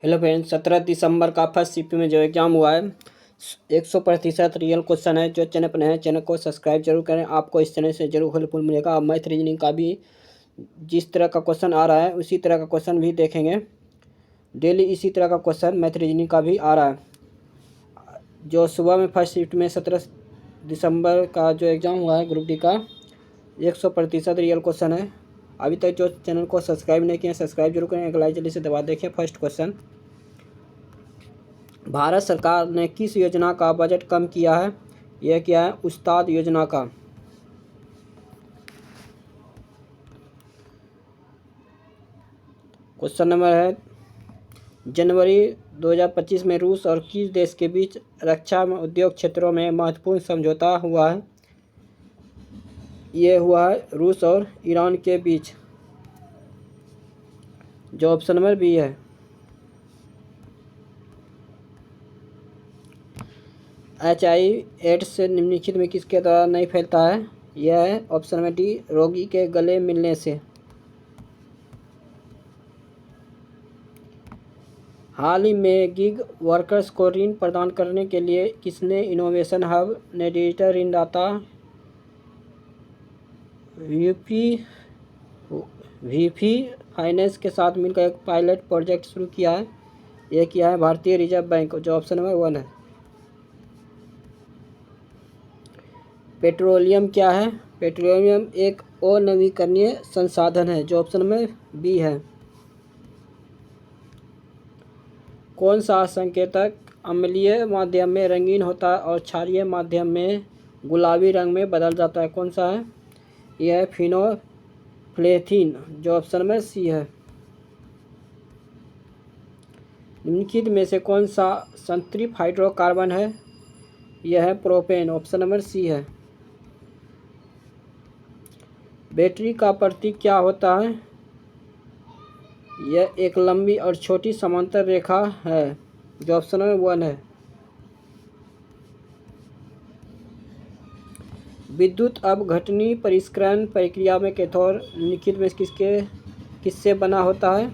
Hello friends, 17 दिसंबर का first shift में जो एग्ज़ाम हुआ है 100% रियल क्वेश्चन है। जो चैनल पर है चैनल को सब्सक्राइब जरूर करें, आपको इस चैनल से जरूर हेल्पफुल मिलेगा। मैथ रीजनिंग का भी जिस तरह का क्वेश्चन आ रहा है उसी तरह का क्वेश्चन भी देखेंगे। डेली इसी तरह का क्वेश्चन मैथ रीजनिंग का भी आ रहा है। जो सुबह में फर्स्ट शिफ्ट में 17 दिसंबर का जो एग्ज़ाम हुआ है ग्रुप डी का 100% रियल क्वेश्चन है। अभी तक जो चैनल को सब्सक्राइब नहीं किया सब्सक्राइब जरूर करें, एक लाइक जल्दी से दबा देखें। फर्स्ट क्वेश्चन, भारत सरकार ने किस योजना का बजट कम किया है? यह क्या है? उस्ताद योजना का। क्वेश्चन नंबर है, जनवरी 2025 में रूस और किस देश के बीच रक्षा उद्योग क्षेत्रों में महत्वपूर्ण समझौता हुआ है? यह हुआ है रूस और ईरान के बीच, जो ऑप्शन नंबर बी है। HIV/AIDS निम्नलिखित में किसके द्वारा नहीं फैलता है? यह है ऑप्शन नंबर डी, रोगी के गले मिलने से। हाल ही में गिग वर्कर्स को ऋण प्रदान करने के लिए किसने इनोवेशन हब ने डिजिटल ऋणदाता वीपी फाइनेंस के साथ मिलकर एक पायलट प्रोजेक्ट शुरू किया है? यह किया है भारतीय रिजर्व बैंक, जो ऑप्शन नंबर 1 है। पेट्रोलियम क्या है? पेट्रोलियम एक अनवीकरणीय संसाधन है, जो ऑप्शन नंबर बी है। कौन सा संकेतक अम्लीय माध्यम में रंगीन होता है और क्षारीय माध्यम में गुलाबी रंग में बदल जाता है? कौन सा है? यह है फिनोल्फथलीन, जो ऑप्शन नंबर सी है। निम्नलिखित में से कौन सा संतृप्त हाइड्रोकार्बन है? यह है प्रोपेन, ऑप्शन नंबर सी है। बैटरी का प्रतीक क्या होता है? यह एक लंबी और छोटी समांतर रेखा है, जो ऑप्शन नंबर 1 है। विद्युत अपघटनी परिष्करण प्रक्रिया में कैथोड निम्नलिखित में किससे बना होता है?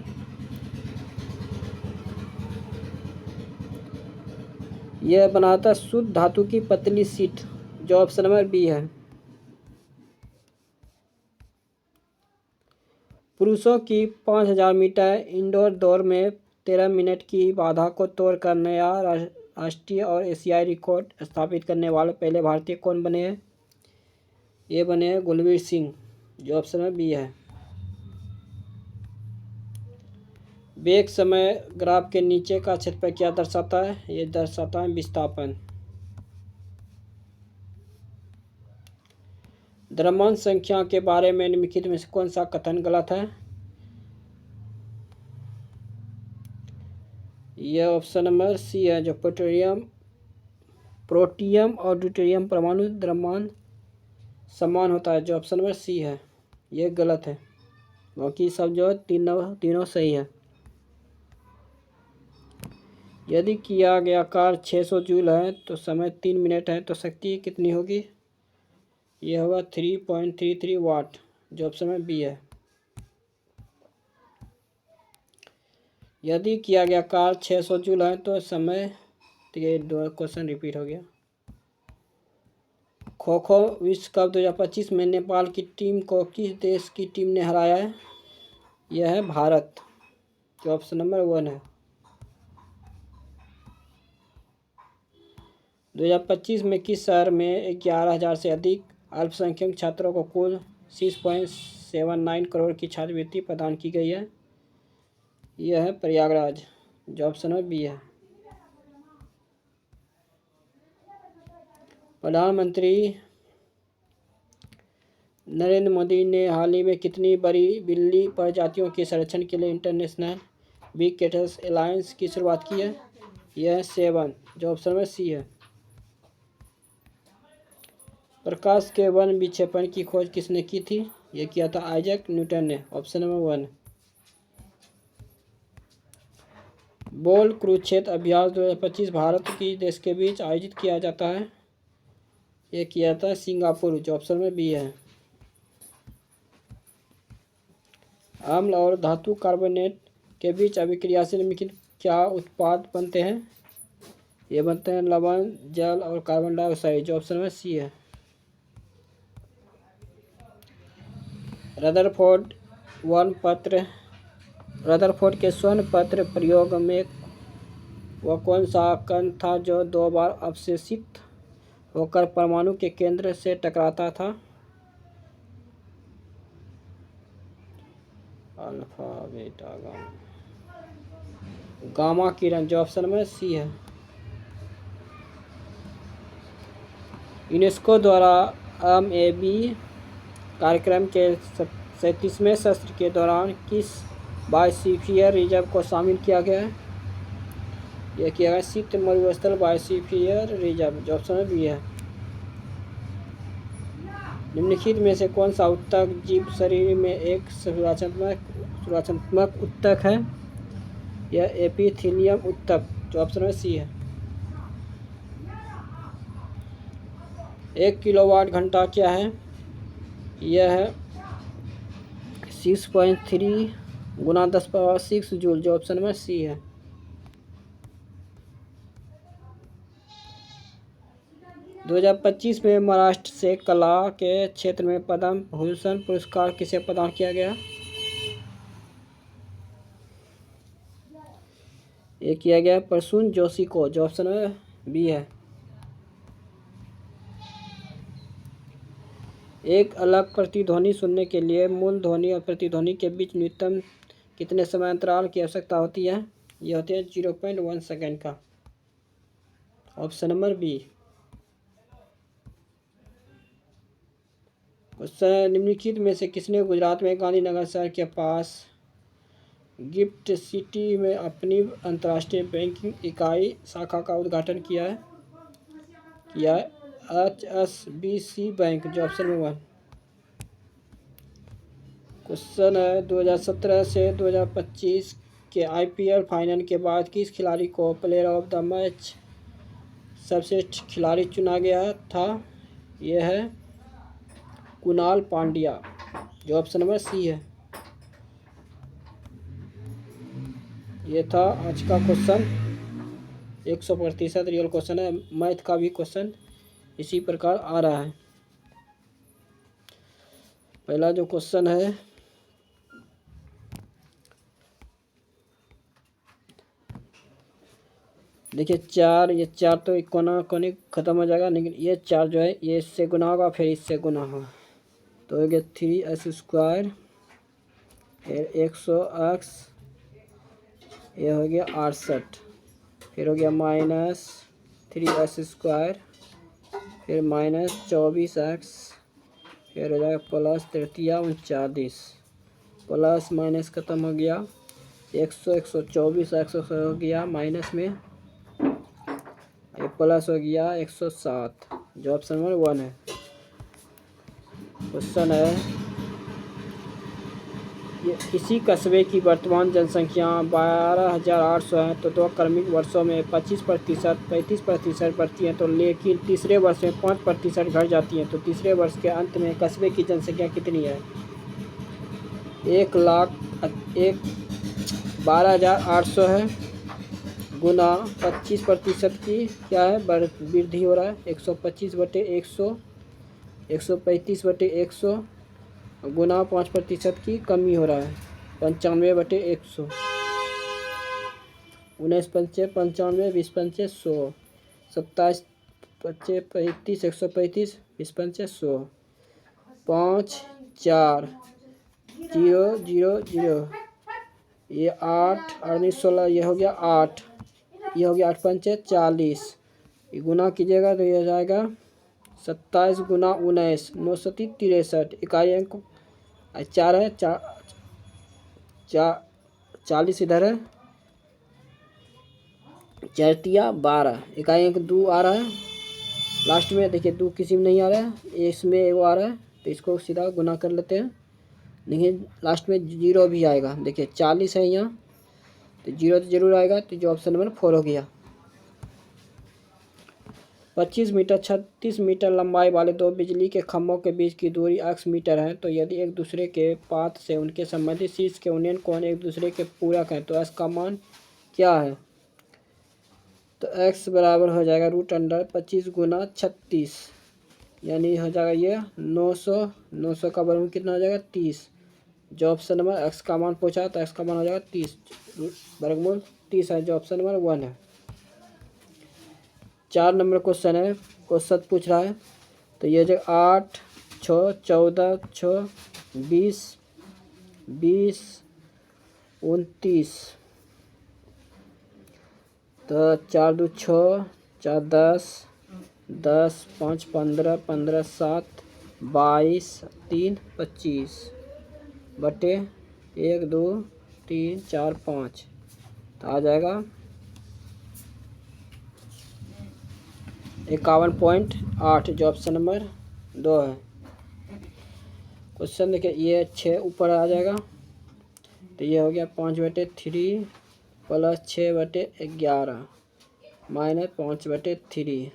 यह बनाता है शुद्ध धातु की पतली शीट, जो ऑप्शन नंबर बी है। पुरुषों की 5000 मीटर इंडोर दौड़ में 13 मिनट की बाधा को तोड़कर नया राष्ट्रीय और एशियाई रिकॉर्ड स्थापित करने वाले पहले भारतीय कौन बने हैं? ये बने हैं गुलबीर सिंह, जो ऑप्शन नंबर बी है। वेग समय ग्राफ के नीचे का क्षेत्रफल क्या दर्शाता है? ये दर्शाता है विस्थापन। द्रव्यमान संख्या के बारे में निम्नलिखित में से कौन सा कथन गलत है? यह ऑप्शन नंबर सी है, जो प्रोटियम और ड्यूटेरियम परमाणु द्रव्यमान समान होता है, जो ऑप्शन नंबर सी है। यह गलत है, बाकी सब जो तीनों सही है। यदि किया गया कार्य 600 जूल है तो समय 3 मिनट है, तो शक्ति कितनी होगी? यह होगा 3.33 वाट, जो ऑप्शन में बी है। यदि किया गया कार्य 600 जूल है तो समय, तो ये दो क्वेश्चन रिपीट हो गया। खो खो विश्व कप 2025 में नेपाल की टीम को किस देश की टीम ने हराया है? यह है भारत, जो ऑप्शन नंबर 1 है। 2025 में किस शहर में 11,000 से अधिक अल्पसंख्यक छात्रों को कुल 6.79 करोड़ की छात्रवृत्ति प्रदान की गई है? यह है प्रयागराज, जो ऑप्शन नंबर बी है। प्रधानमंत्री नरेंद्र मोदी ने हाल ही में कितनी बड़ी बिल्ली प्रजातियों के संरक्षण के लिए इंटरनेशनल बिग कैट्स अलायंस की शुरुआत की है? यह है 7, जो ऑप्शन नंबर सी है। प्रकाश के वर्ण विक्षेपण की खोज किसने की थी? यह किया था आइजैक न्यूटन ने, ऑप्शन नंबर 1। बोल कुरुक्षेत्र अभ्यास 2025 भारत की देश के बीच आयोजित किया जाता है? यह किया था सिंगापुर, जो ऑप्शन में बी है। अम्ल और धातु कार्बोनेट के बीच अभिक्रियाशील निम्नलिखित क्या उत्पाद बनते हैं? ये बनते हैं लवण, जल और कार्बन डाइऑक्साइड, जो ऑप्शन में सी है। रदरफोर्ड के स्वर्ण पत्र प्रयोग में वह कौन सा कण था जो 2 बार अवशेषित होकर परमाणु के केंद्र से टकराता था? अल्फा, बीटा, गामा किरण, जो ऑप्शन में सी है। यूनेस्को द्वारा MAB कार्यक्रम के 37वें सत्र के दौरान किस बायोस्फीयर रिजर्व को शामिल किया गया है? यह किया गया शीत मरुस्थल बायोस्फीयर रिजर्व, जो ऑप्शन में भी है। निम्नलिखित में से कौन सा ऊतक जीव शरीर में एक सुरक्षात्मक ऊतक है? यह एपिथेलियम ऊतक, जो ऑप्शन में सी है। 1 किलोवाट घंटा क्या है? यह है 6.3 गुना 10⁻6 जूल, जो ऑप्शन में सी है। दो 2025 में महाराष्ट्र से कला के क्षेत्र में पद्म भूषण पुरस्कार किसे प्रदान किया गया? ये किया गया प्रसून जोशी को, जो ऑप्शन में बी है। एक अलग प्रतिध्वनि सुनने के लिए मूल ध्वनि और प्रतिध्वनि के बीच न्यूनतम कितने समय अंतराल की आवश्यकता होती है? यह होती है 0.1 सेकेंड का, ऑप्शन नंबर बी। निम्नलिखित में से किसने गुजरात में गांधीनगर शहर के पास गिफ्ट सिटी में अपनी अंतर्राष्ट्रीय बैंकिंग इकाई शाखा का उद्घाटन किया है? HSBC बैंक, जो ऑप्शन में 1। क्वेश्चन है 2017 से 2025 के IPL फाइनल के बाद किस खिलाड़ी को प्लेयर ऑफ द मैच सर्वश्रेष्ठ खिलाड़ी चुना गया था? यह है कुणाल पांड्या, जो ऑप्शन नंबर सी है। ये था आज का क्वेश्चन, 100% रियल क्वेश्चन है। मैथ का भी क्वेश्चन इसी प्रकार आ रहा है। पहला जो क्वेश्चन है, देखिए 4, ये 4 तो कोना कोनी खत्म हो जाएगा, लेकिन ये 4 जो है ये इससे गुना होगा, फिर इससे गुना होगा, तो हो गया 3s², फिर 100x, ये हो गया 68, फिर हो गया -3s², फिर -24x, फिर हो जाएगा प्लस 39, प्लस माइनस खत्म हो गया, 124 हो गया माइनस में, ये प्लस हो गया 107, जो ऑप्शन नंबर 1 है। क्वेश्चन है ये किसी कस्बे की वर्तमान जनसंख्या 12,800 है, तो 2 क्रमिक वर्षों में 25%, 35% बढ़ती है, तो लेकिन तीसरे वर्ष में 5% घट जाती है, तो तीसरे वर्ष के अंत में कस्बे की जनसंख्या कितनी है? 12,800 है, गुना 25% की क्या है वृद्धि हो रहा है, 125/100, 135/100, गुना 5% की कमी हो रहा है, 95/100, 19 पंचे 95, 20 पंचे 100, 27 पंचे 35, 135, 20 पंचे 100, 5 4 0 0 0, ये 8 और 16, ये हो गया 8, ये हो गया 8 पंचे 40, ये गुना कीजिएगा तो ये हो जाएगा 27 गुना 19, 963, इकाई अंक 4 है, 40 इधर है, 4×3 = 12, इकाई अंक 2 आ रहा है लास्ट में, देखिए 2 किसी में नहीं आ रहा है, इसमें एगो आ रहा है, तो इसको सीधा गुना कर लेते हैं, लेकिन लास्ट में 0 भी आएगा, देखिए 40 है यहाँ, तो 0 तो जरूर आएगा, तो जो ऑप्शन नंबर 4 हो गया। 25 मीटर 36 मीटर लंबाई वाले 2 बिजली के खंभों के बीच की दूरी x मीटर है, तो यदि एक दूसरे के पाथ से उनके संबंधित शीर्ष के उन्नयन कोण एक दूसरे के पूरक हैं, तो s का मान क्या है, तो x बराबर हो जाएगा √25 गुना 36, यानी हो जाएगा ये 900। 900 का वर्गमूल कितना हो जाएगा 30। जो ऑप्शन नंबर x का मान पूछा तो x का मान हो जाएगा 30, वर्गमूल 30 है, जो ऑप्शन नंबर 1 है। 4 नंबर क्वेश्चन है, क्वेश्चन पूछ रहा है, तो ये जो 8 6 14 6 20 20 29, तो 4 2 6 4 10 10 5 15 15 7 22 3 25 बटे 1 2 3 4 5, तो आ जाएगा 51.8, जो ऑप्शन नंबर 2 है। क्वेश्चन देखिए, ये 6 ऊपर आ जाएगा, तो ये हो गया 5/3 प्लस 6/11 माइनस 5/3,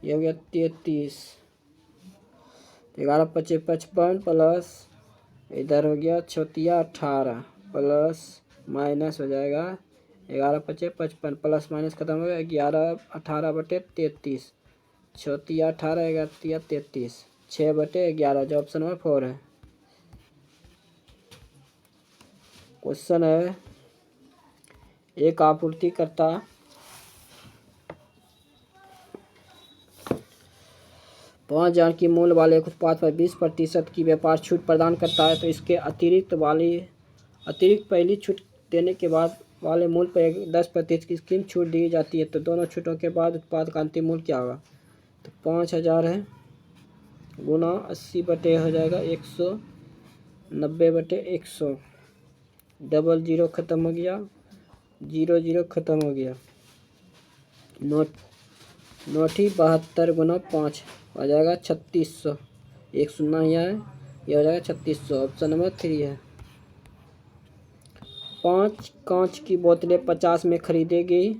ये हो गया 33। 11 25 55 प्लस इधर हो गया 18 प्लस माइनस हो जाएगा 11 25 55 प्लस माइनस खत्म हो गया 11 18/33, 18 11 33, 6/11, जो ऑप्शन नंबर 4 है। क्वेश्चन है, एक आपूर्तिकर्ता 5,000 की मूल्य वाले एक उत्पाद पर 20% की व्यापार छूट प्रदान करता है, तो इसके अतिरिक्त पहली छूट देने के बाद वाले मूल्य पर 10% की किन छूट दी जाती है, तो दोनों छूटों के बाद उत्पाद का अंतिम मूल्य क्या होगा, तो 5,000 है गुना 80 हो जाएगा 100, 90/100, डबल जीरो ख़त्म हो गया, 0 0 ख़त्म हो गया, नोटी 72 गुना 5 हो जाएगा 3600, 1 शून्य यहाँ है, यह हो जाएगा 3600, ऑप्शन नंबर 3 है। 5 कांच की बोतलें 50 में खरीदी गई,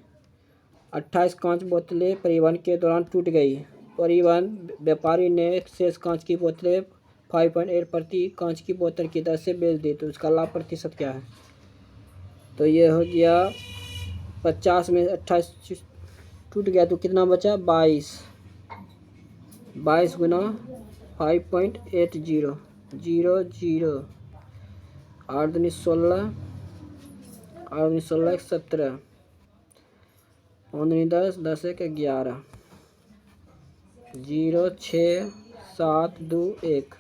28 कांच बोतलें परिवहन के दौरान टूट गई। परिवहन व्यापारी ने शेष कांच की बोतलें 5.8 प्रति कांच की बोतल की दर से बेच दी, तो उसका लाभ प्रतिशत क्या है, तो ये हो गया 50 में 28 टूट गया तो कितना बचा 22 गुना 5.80 0 0 8 दूनी 16 8 दूनी 16 1 17 5 दूनी 10 10 1 11 0 6 7 2 1,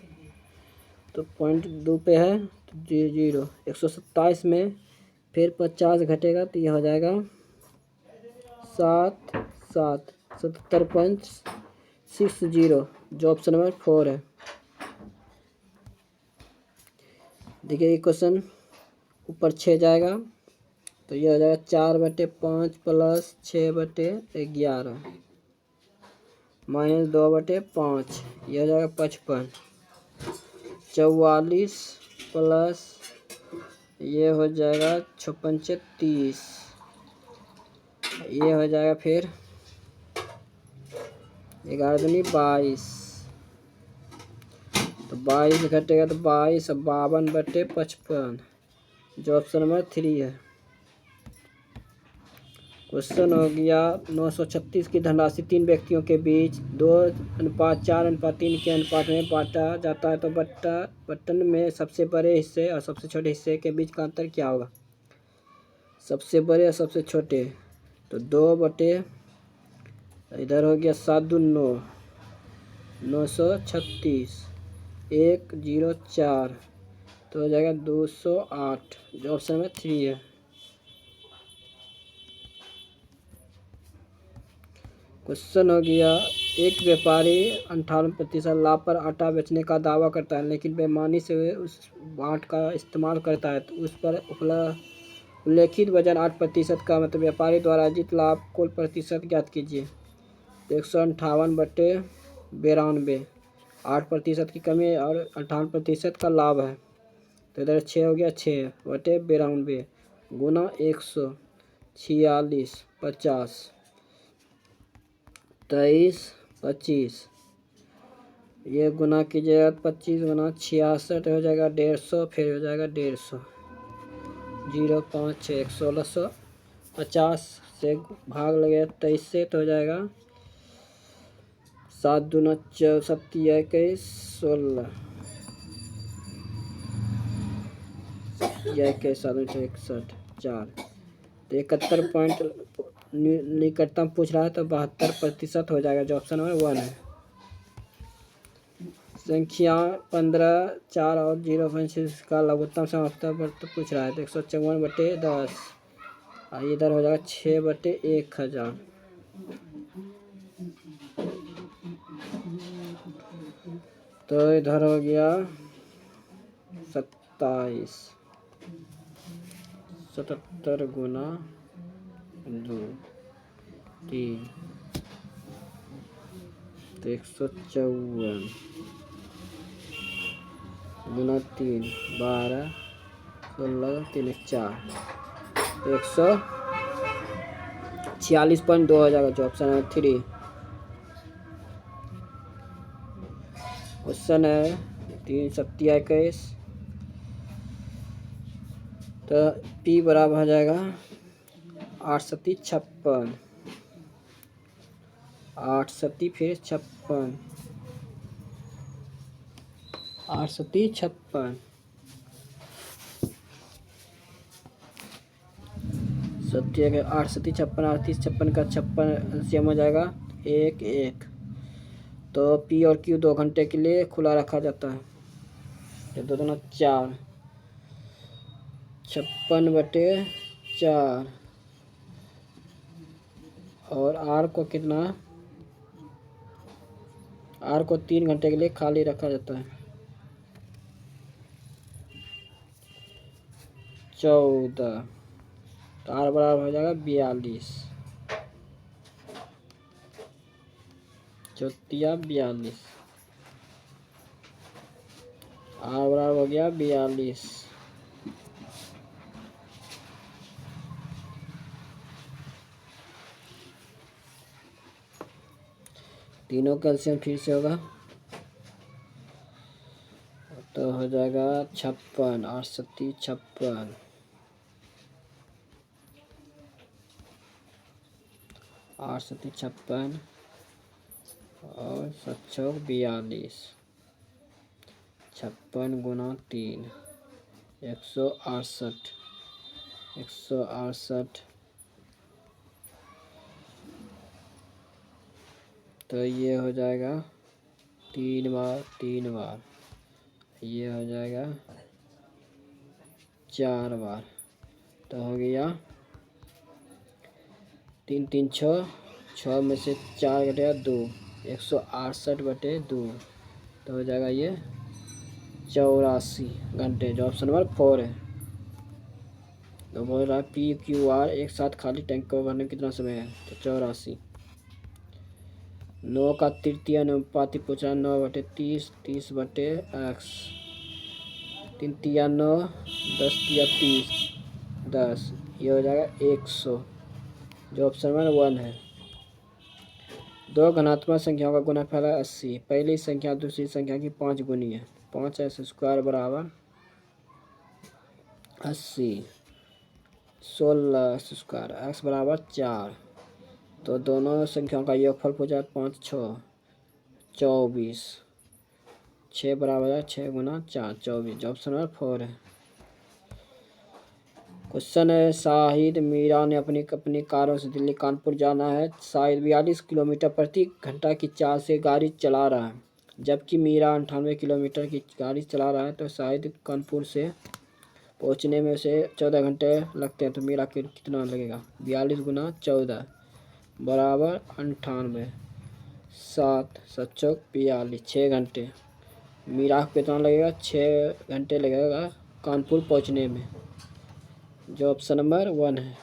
तो 0.2 पे है तो 0 127 में फिर 50 घटेगा तो यह हो जाएगा 7 7 77.60, जो ऑप्शन नंबर 4 है। देखिए ये क्वेश्चन ऊपर 6 जाएगा, तो ये हो जाएगा 4/5 प्लस 6/11 माइनस 2/5, यह हो जाएगा 55, 44 प्लस ये हो जाएगा 56 30, ये हो जाएगा फिर 11 दूनी 22, तो 22 घटेगा तो 22 52/55, जो ऑप्शन नंबर 3 है। क्वेश्चन हो गया 936 की धनराशि 3 व्यक्तियों के बीच 2:4:3 के अनुपात में बांटा जाता है, तो बट्टन में सबसे बड़े हिस्से और सबसे छोटे हिस्से के बीच का अंतर क्या होगा, सबसे बड़े और सबसे छोटे, तो 2 बटे इधर हो गया 7 दूनी 9 936 104, तो हो जाएगा 208, जो ऑप्शन नंबर 3 है। क्वेश्चन हो गया, एक व्यापारी 58% लाभ पर आटा बेचने का दावा करता है, लेकिन बेईमानी से उस बाट का इस्तेमाल करता है, तो उस पर उल्लेखित वजन 8% का, मतलब व्यापारी द्वारा अर्जित लाभ कुल प्रतिशत ज्ञात कीजिए। 158/92, 8% की कमी और 58% का लाभ है, तो इधर 6 हो गया 6/92 गुना 146 50 23 25, ये गुना कीजिएगा 25 गुना 66 हो जाएगा 150, फिर हो जाएगा 150 0, 5, 6 1650 से भाग लगेगा 23 से तो हो जाएगा 7 दूना 7 16 21 7 4 तो 71 निकटतम पूछ रहा है तो 72% हो जाएगा जो ऑप्शन नंबर 1 है। संख्या 15 4 और 0.6 का लघुत्तम समाप्त पूछ रहा है तो 154/10 इधर हो जाएगा 6/1000 तो इधर हो गया 27 77 गुना 2 3 तो 154 गुना 3 12 16 3 4 तो 146.2 हो जाएगा जो ऑप्शन है 3। क्वेश्चन है 3 7 21 तो P बराबर हो जाएगा 8 7 56 8 7 फिर 56 8 7 56 सत्य के 8 7 56 38 56 का 56 सेम हो जाएगा 1 1 तो P और Q 2 घंटे के लिए खुला रखा जाता है तो 2 दूना 4 56/4 और R को कितना R को 3 घंटे के लिए खाली रखा जाता है 14 तो R बराबर हो जाएगा 42 चौथिया 42 R बराबर हो गया 42 तीनों कैल्शियम फिर से होगा तो हो जाएगा 56 8 7 56 8 7 56 और 7 42 56 गुना 3 168 168 तो ये हो जाएगा 3 बार 3 बार ये हो जाएगा 4 बार तो हो गया 3 3 6 6 में से 4 घटेगा 2 168/2 तो हो जाएगा ये 84 घंटे जो ऑप्शन नंबर 4 है। तो बोल रहा है PQR एक साथ खाली टैंक को भरने में कितना समय है तो 84 9 का तृतीय अनुपाती पूछ रहा है 9/30 30/x 3 तिया 9 10 तिया 30 10 ये हो जाएगा 100 जो ऑप्शन नंबर 1 है। दो धनात्मक संख्याओं का गुणनफल है 80 पहली संख्या दूसरी संख्या की 5 गुनी है 5x² बराबर 80 16x² x बराबर 4 तो दोनों संख्याओं का योगफल पूछा 5 6 24 6 बराबर है 6 गुना 4 24 जो ऑप्शन नंबर 4 है। क्वेश्चन है शाहिद मीरा ने अपनी कारों से दिल्ली कानपुर जाना है शाहिद 42 किलोमीटर प्रति घंटा की चाल से गाड़ी चला रहा है जबकि मीरा 98 किलोमीटर की गाड़ी चला रहा है तो शाहिद कानपुर से पहुंचने में से 14 घंटे लगते हैं तो मीरा के कितना लगेगा 42 गुना 14 बराबर 98 7 7 42 6 घंटे मीरा को कितना लगेगा 6 घंटे लगेगा कानपुर पहुंचने में जो ऑप्शन नंबर 1 है।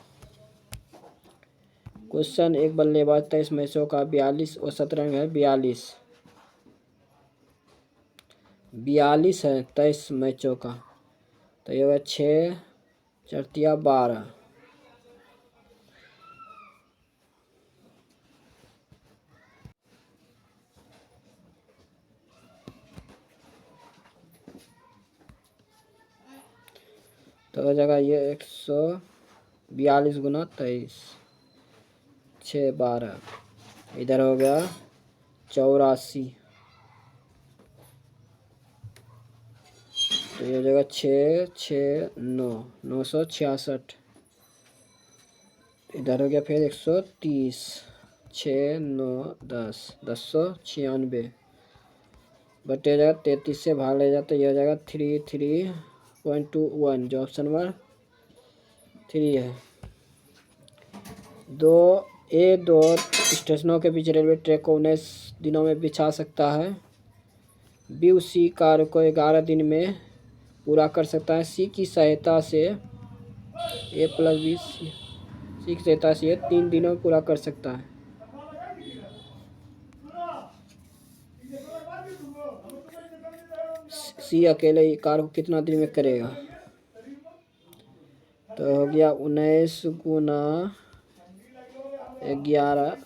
क्वेश्चन एक बल्लेबाज 23 मैचों का 42 औसत रन है 42 है 23 मैचों का तो ये होगा 6 4 12 तो हो जाएगा ये 142 गुना 23, 6 12। इधर हो गया 84, तो ये हो जाएगा 6 6 9, 966। इधर हो गया फिर 130, 6 9 10, 1096 बटे हो जाएगा 33 से भाग ले जाते, ये हो जाएगा 33.21, जो ऑप्शन नंबर 3 है। दो स्टेशनों के बीच रेलवे ट्रैक को 19 दिनों में बिछा सकता है। बी उसी कार्य को 11 दिन में पूरा कर सकता है। सी की सहायता से ए प्लस बी, सी की सहायता से ये 3 दिनों में पूरा कर सकता है। सी अकेले ही कार्य को कितना दिन में करेगा? तो हो गया 19 गुना 11,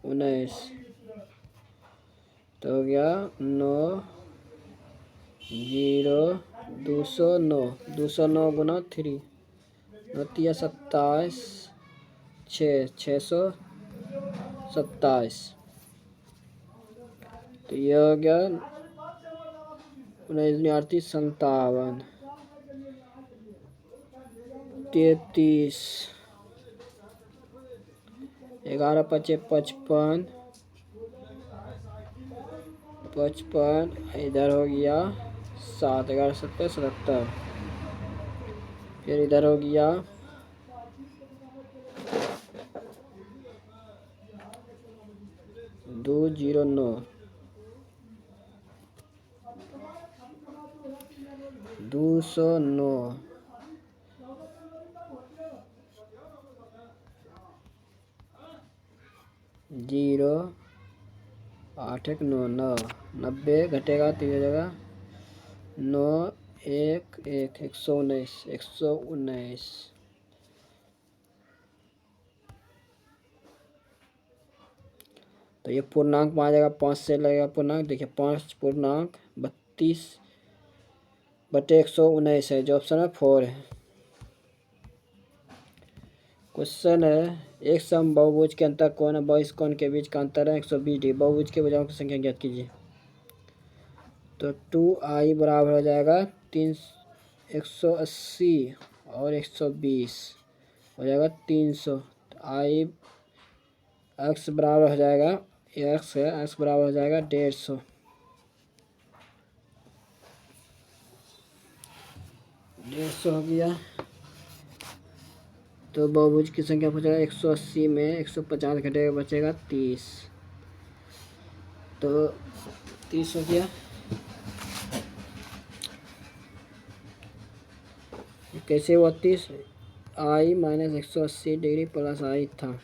19, तो हो गया 9 0 209, 209 गुना 3, 27 6 627। तो ये हो गया 19 57, 33, 11 5 55, 55, इधर हो गया 7, 11 7 77, फिर इधर हो गया 209, 209, 0 8 1 9 9, 90 घटेगा तो ये जगह 9 1 1, 119, 119। तो ये पूर्णांक में आ जाएगा, 5 से लगेगा पूर्णांक। देखिए 5.32 बटे 119 है, जो ऑप्शन है 4 है। क्वेश्चन है एक सम बहुभुज के अंतर कोण है, बहु कोण के बीच का अंतर है 120 डिग्री। बहुभुज के भुजाओं की संख्या ज्ञात कीजिए। तो 2i बराबर हो जाएगा 180 और 120 हो जाएगा 300। तो i x बराबर हो जाएगा, x है, x बराबर हो जाएगा 150। 150 हो गया। तो बहुभुज की संख्या पूछेगा 180 में 150 घटेगा, बचेगा 30। तो 30 हो गया। कैसे हुआ 30? i minus 180 degree plus i था,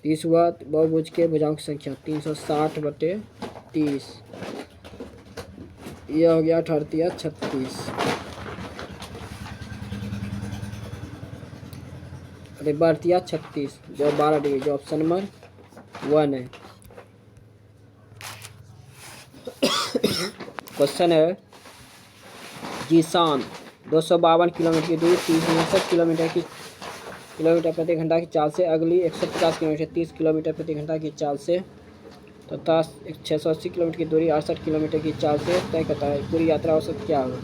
30 हुआ। बहुभुज के भुजाओं की संख्या 360 बटे 30, यह हो गया 38 36। अरे 32 36, जो 12 डिग्री, जो ऑप्शन नंबर 1 है। क्वेश्चन है जीशान 252 किलोमीटर की दूरी 369 किलोमीटर प्रति घंटा की चाल से अगली 150 किलोमीटर 30 किलोमीटर प्रति घंटा की चाल से तथा 680 किलोमीटर की दूरी 68 किलोमीटर की चाल से तय करता है। पूरी यात्रा औसत क्या होगा?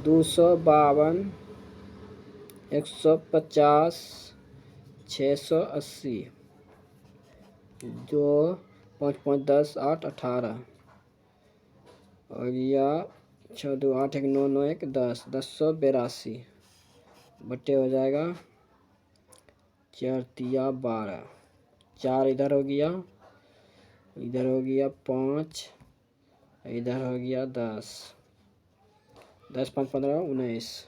252, 150, 680, जो 5 5 10 8 18 और या 6 2 8 1 9 9 1 10, 1082 बटे हो जाएगा 4 3 12, 4 इधर हो गया, इधर हो गया 5, इधर हो गया 10, 10 5 15 19,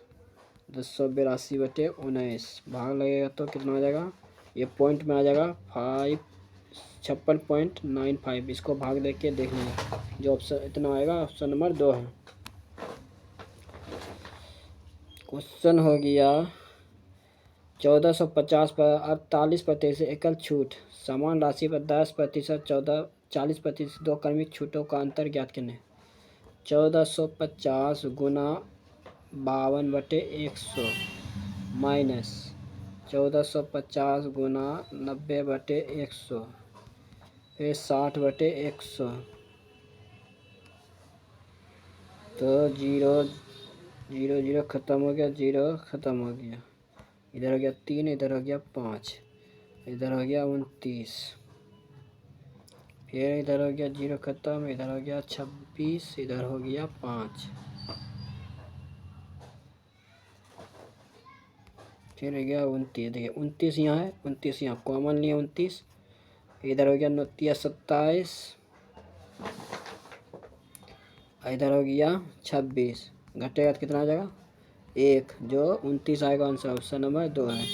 1082 बटे 19 भाग लगेगा तो कितना आ जाएगा? ये पॉइंट में आ जाएगा 56.95। इसको भाग दे के देख लीजिए, जो ऑप्शन इतना आएगा ऑप्शन नंबर 2 है। क्वेश्चन हो गया 1450 पर 48% एकल छूट, समान राशि पर 10%, 40% दो क्रमिक छूटों का अंतर ज्ञात करें। 1450 गुना 52/100 माइनस 1450 गुना 90/100 फिर 60/100। तो 0 0 0 ख़त्म हो गया, 0 ख़त्म हो गया। इधर हो गया 3, इधर हो गया 5, इधर हो गया 29, फिर इधर हो गया 0 ख़त्म, इधर हो गया 26, इधर हो गया 5, फिर हो गया 29। देखिए 29 यहाँ है, 29 यहाँ कॉमन लिया 29, इधर हो गया 29 27, इधर हो गया 26, घटेगा तो कितना आ जाएगा 1, जो 29 आएगा आंसर ऑप्शन नंबर 2 है।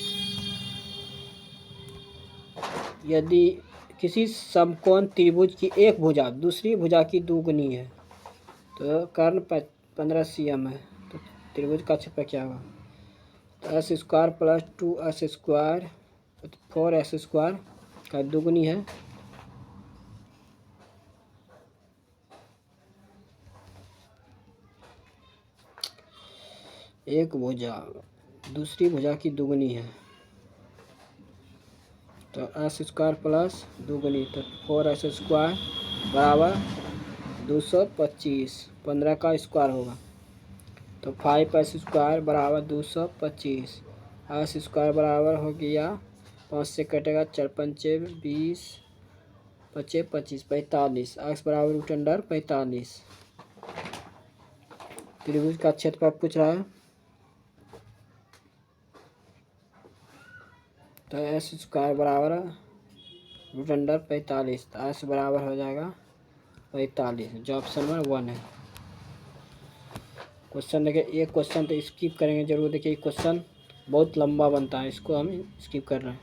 यदि किसी समकोण त्रिभुज की एक भुजा दूसरी भुजा की दोगुनी है तो कर्ण 15 cm है, तो त्रिभुज का क्षेत्रफल क्या होगा? तो s² प्लस 2s² 4s² का दोगुनी है। एक भुजा दूसरी भुजा की दोगुनी है, तो s² प्लस दोगुनी, तो 4s² बराबर 225, 15 का स्क्वायर होगा, तो 5s² बराबर 225, s² बराबर हो गया 5 से कटेगा 4 पंचे 20, 5 25 45, x बराबर √45। त्रिभुज का क्षेत्रफल पूछ रहा है, तो s² बराबर √45, तो s बराबर हो जाएगा 45, जो ऑप्शन नंबर 1 है। क्वेश्चन देखिए, एक क्वेश्चन तो स्किप करेंगे जरूर। देखिए क्वेश्चन बहुत लंबा बनता है, इसको हम स्किप कर रहे हैं।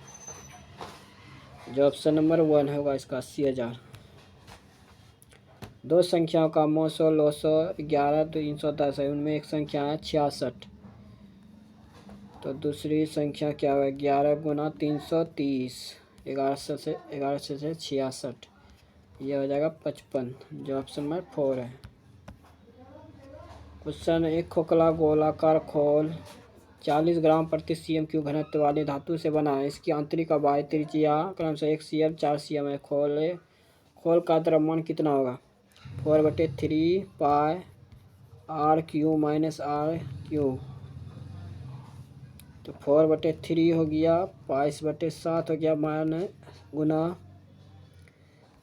जो ऑप्शन नंबर 1 होगा इसका 80,000। दो संख्याओं का 900 900 11 310 है, उनमें एक संख्या है 66, तो दूसरी संख्या क्या होगा? 11 गुना 330, 1100 से 66, यह हो जाएगा 55, जो ऑप्शन नंबर 4 है। क्वेश्चन, एक खोखला गोलाकार खोल 40 ग्राम प्रति cm³ घनत्व वाली धातु से बना है। इसकी आंतरिक और बाह्य त्रिज्या क्रमशः 1 cm 4 cm है। खोल का द्रव्यमान कितना होगा? 4/3 पाई r³ माइनस r³, तो 4/3 हो गया, 22/7 हो गया, गुना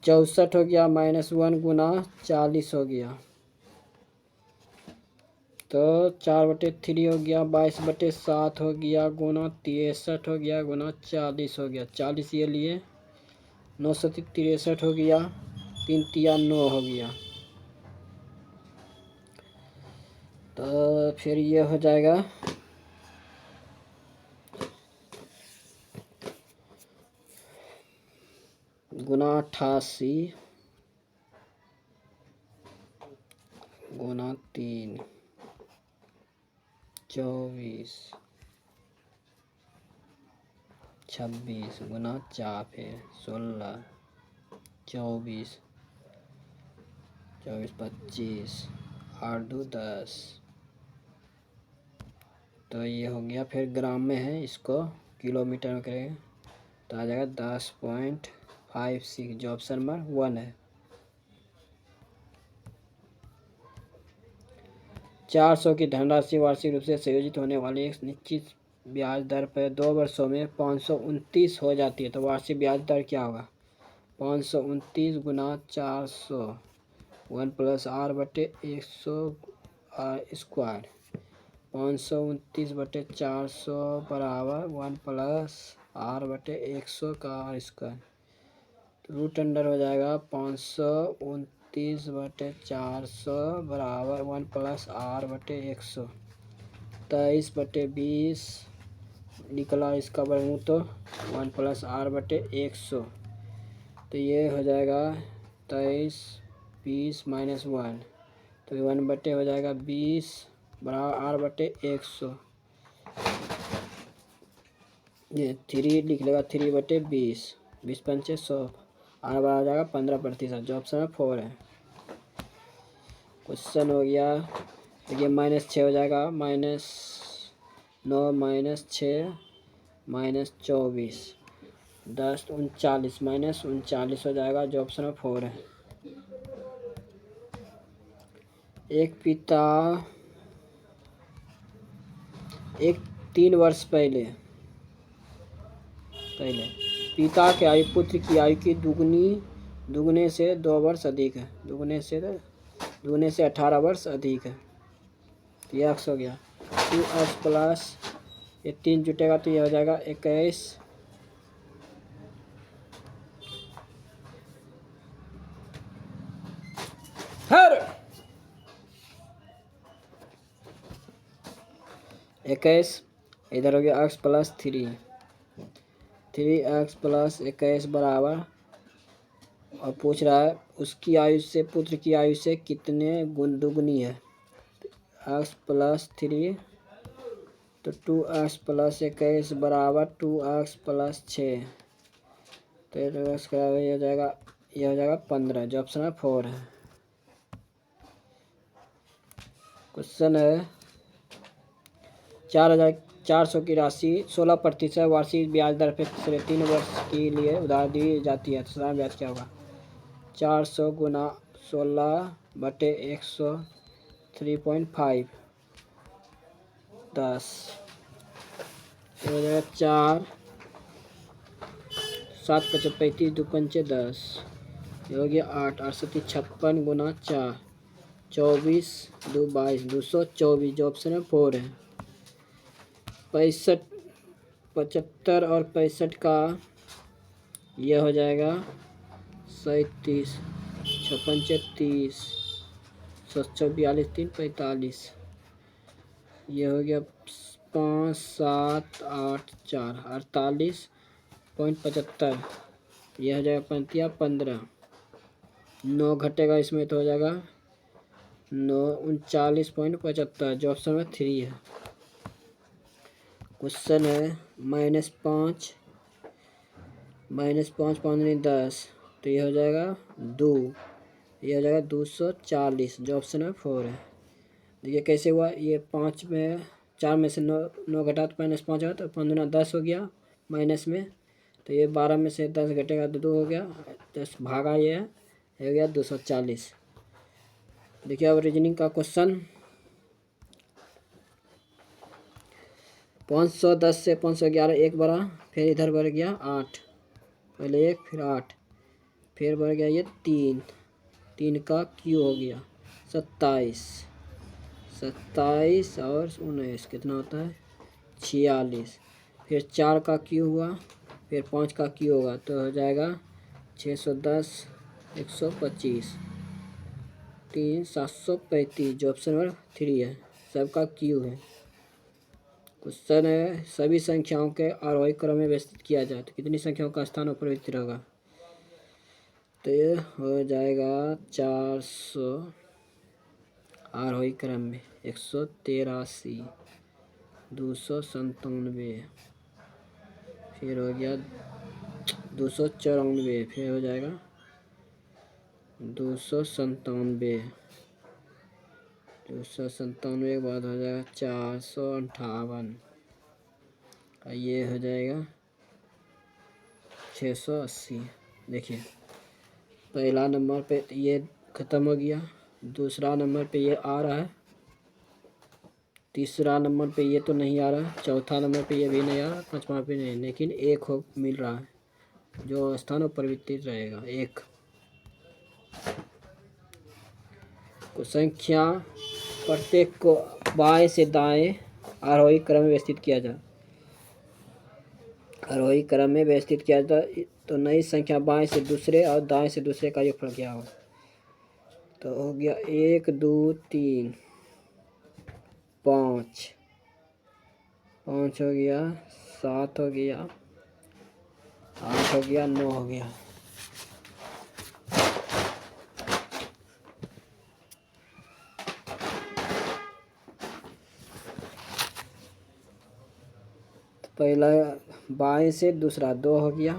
64 हो गया, -1 गुना 40 हो गया, तो 4/3 हो गया, 22/7 हो गया, गुना 63 हो गया, गुना 40 हो गया, 40 ये लिए 963 हो गया, 3 तिया 9 हो गया, तो फिर ये हो जाएगा गुना 88 गुना 3 24 26 गुना 4 फिर 16 24 24 25 8 2 10, तो ये हो गया। फिर ग्राम में है, इसको किलोमीटर में करेंगे तो आ जाएगा 10.56, जो ऑप्शन नंबर 1 है। 400 की धनराशि वार्षिक रूप से संयोजित होने वाली एक निश्चित ब्याज दर पर 2 वर्षों में 529 हो जाती है, तो वार्षिक ब्याज दर क्या होगा? 529 गुना 400 1 प्लस r/100 r², 529/400 बराबर 1 प्लस r/100 का r², रूट अंडर हो जाएगा 529/400 बराबर 1 प्लस r/100, 23/20 निकला, इसका वर्गमूल तो 1 प्लस r/100, तो ये हो जाएगा 23 20 माइनस 1, तो 1 हो जाएगा 20 बराबर r/100, ये 3 लिख लेगा, 3/20, 20 पंचे 100, r बराबर आ जाएगा 15%, जो ऑप्शन 4 है। क्वेश्चन हो गया, ये -6 हो जाएगा, -9 -6 -24 10 39 -39 हो जाएगा, जो ऑप्शन में 4 है। एक 3 वर्ष पहले पिता की आयु पुत्र की आयु की दुगने से 2 वर्ष अधिक है, दुगने से 18 वर्ष अधिक है। तो ये x हो गया 2x प्लस ये 3 जुटेगा तो ये हो जाएगा 21 इधर हो गया x प्लस 3x प्लस 21 बराबर, और पूछ रहा है उसकी आयु से पुत्र की आयु से कितने गुण दुगनी है। x प्लस 3 तो 2x प्लस 21 बराबर 2x प्लस 6, तो ये हो जाएगा 15, जो ऑप्शन है 4 है। क्वेश्चन है 4,400 की राशि 16% वार्षिक ब्याज दर पे पिछले 3 वर्ष के लिए उधार दी जाती है, तो साधारण ब्याज क्या होगा। 400 गुना 16/100 3.5 10 4 7 25 35 2 पंचे 10, ये हो गया 8 8 56 गुना 4 24 2 22 224, जो ऑप्शन है 4 है। 65 75 और 65 का यह हो जाएगा 37 56 30 742 3 45, ये हो गया 5 7 8 4 48.75, यह हो जाएगा 15 9 घटेगा इसमें तो हो जाएगा 9 39.75, जो ऑप्शन में 3 है। क्वेश्चन है -5 -5 5 10, तो ये हो जाएगा 2, ये हो जाएगा 240, जो ऑप्शन में 4 है। देखिए कैसे हुआ, ये 4 में से 9 घटा तो -5 होगा, तो 15 10 हो गया माइनस में, तो ये 12 में से 10 घटेगा तो 2 हो गया, 10 भागा ये हो गया 240। देखिए अब रीजनिंग का क्वेश्चन 510 से 511 एक बढ़ा, फिर इधर बढ़ गया 8, पहले 1 फिर 8, फिर बढ़ गया ये 3 का क्यू हो गया 27 और 19 कितना होता है 46, फिर 4 का क्यू हुआ, फिर 5 का क्यू होगा तो हो जाएगा 610 125 3 735, जो ऑप्शन नंबर 3 है, सबका क्यू है। क्वेश्चन है सभी संख्याओं के आरोही क्रम में व्यवस्थित किया जाए तो कितनी संख्याओं का स्थान अपरिवर्तित होगा, तो ये हो जाएगा 400 आरोही क्रम में 183 297, फिर हो गया 294, फिर हो जाएगा 297 के बाद हो जाएगा 458, ये हो जाएगा 680। देखिए पहला नंबर पे ये ख़त्म हो गया, दूसरा नंबर पे ये आ रहा है, तीसरा नंबर पे ये तो नहीं आ रहा, चौथा नंबर पे ये भी नहीं आ रहा, पांचवा पे नहीं, लेकिन एक हो मिल रहा है जो स्थान परिवर्तित रहेगा एक। को संख्या प्रत्येक को बाएं से दाएं आरोही क्रम में व्यवस्थित किया जाए, आरोही क्रम में व्यवस्थित किया जाए तो नई संख्या बाएं से दूसरे और दाएं से दूसरे का योगफल क्या होगा, तो हो गया 1 2 3 5 5 हो गया 7 हो गया 8 हो गया 9 हो गया। पहला बाएं से दूसरा 2 हो गया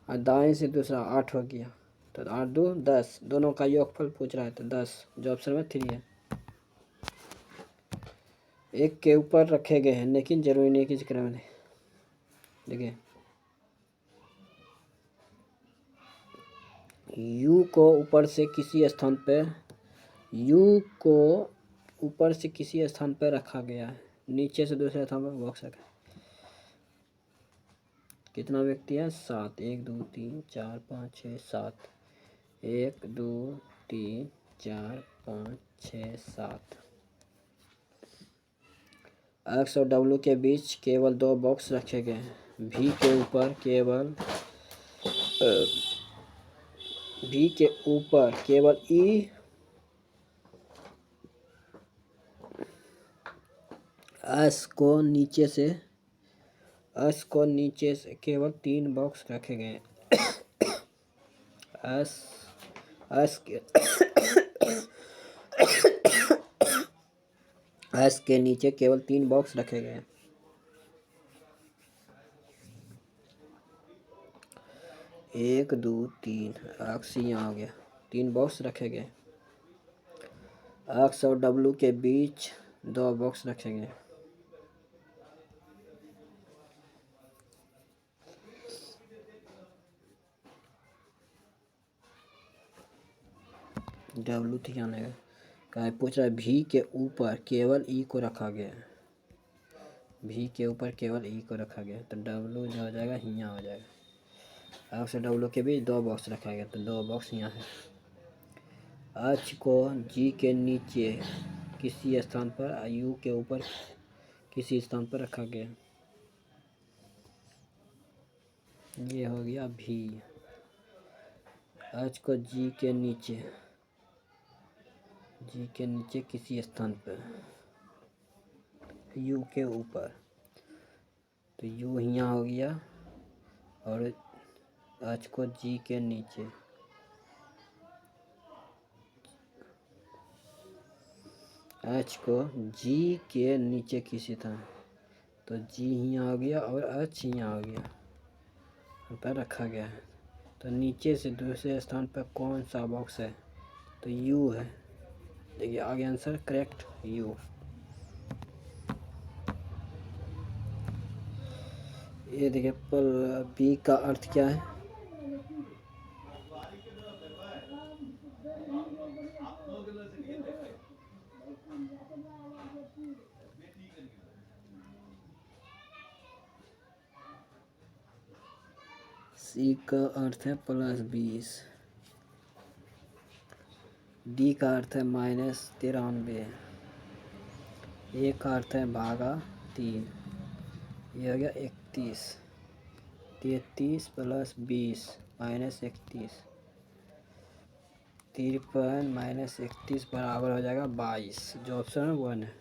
और दाएं से दूसरा 8 हो गया। तो 8 2 10, दोनों का योगफल पूछ रहा है तो 10, जो ऑप्शन में 3 है। एक के ऊपर रखे गए हैं लेकिन जरूरी नहीं कि जिक्र में देखिए u को ऊपर से किसी स्थान पर रखा गया है, नीचे से दूसरे स्थान पर बॉक्स रखा। कितना व्यक्ति है? 7, 1 2 3 4 5 6 7, 1 2 3 4 5 6 7। एक्स और डब्ल्यू के बीच केवल 2 बॉक्स रखे गए हैं। भी के ऊपर केवल ई एस को नीचे से केवल 3 बॉक्स रखे गए हैं। एस के नीचे केवल 3 बॉक्स रखे गए हैं। 1 2 3 एक्स यहाँ आ गया, 3 बॉक्स रखे गए। एक्स और डब्ल्यू के बीच 2 बॉक्स रखे गए। डब्ल्यू तो यहाँ आएगा, कहा पूछ रहा है भी के ऊपर केवल ई को रखा गया है। भी के ऊपर केवल ई को रखा गया तो डब्ल्यू जो हो जाएगा यहाँ हो जाएगा। एक्स और डब्ल्यू के बीच 2 बॉक्स रखा गया तो 2 बॉक्स यहाँ है। एच को जी के नीचे किसी स्थान पर यू के ऊपर किसी स्थान पर रखा गया, ये हो गया भी। एच को जी के नीचे किसी स्थान पर यू के ऊपर, तो यू यहाँ हो गया और एच को जी के नीचे किसी था तो जी यहाँ आ गया और एच यहाँ आ गया पर रखा गया है। तो नीचे से दूसरे स्थान पर कौन सा बॉक्स है? तो यू है। देखिए आगे आंसर करेक्ट यू। ये देखिए पर बी का अर्थ क्या है? सी का अर्थ है +20, डी का अर्थ है -93, ए का अर्थ है /3, ये हो गया 31, 33 + 20 -31, 53 -31 बराबर हो जाएगा 22, जो ऑप्शन है 1 है।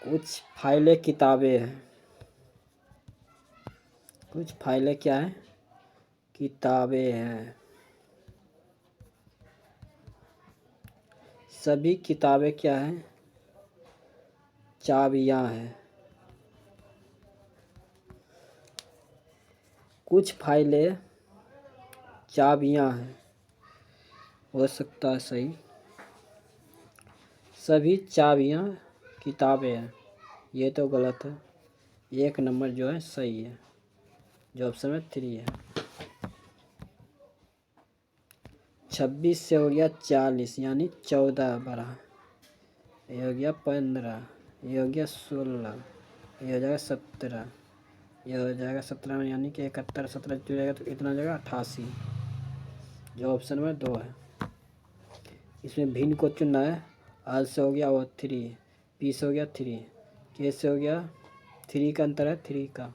कुछ फाइलें किताबें हैं, कुछ फाइलें क्या है? किताबें हैं। सभी किताबें क्या हैं? चाबियां हैं। कुछ फाइलें चाबियां हैं, हो सकता है सही। सभी चाबियां किताबें हैं, ये तो गलत है। 1 नंबर जो है सही है, जो ऑप्शन में 3 है। 26 से हो गया 40 यानी 14 बढ़ा, ये हो गया 15, ये हो गया 16, ये हो जाएगा 17, ये हो जाएगा 17 में यानी कि 71 17 जो जाएगा तो कितना हो जाएगा 88, जो ऑप्शन में 2 है। इसमें भिन्न को चुनना है। आर से हो गया वो 3, पी से हो गया 3, के से हो गया 3 का अंतर है 3 का,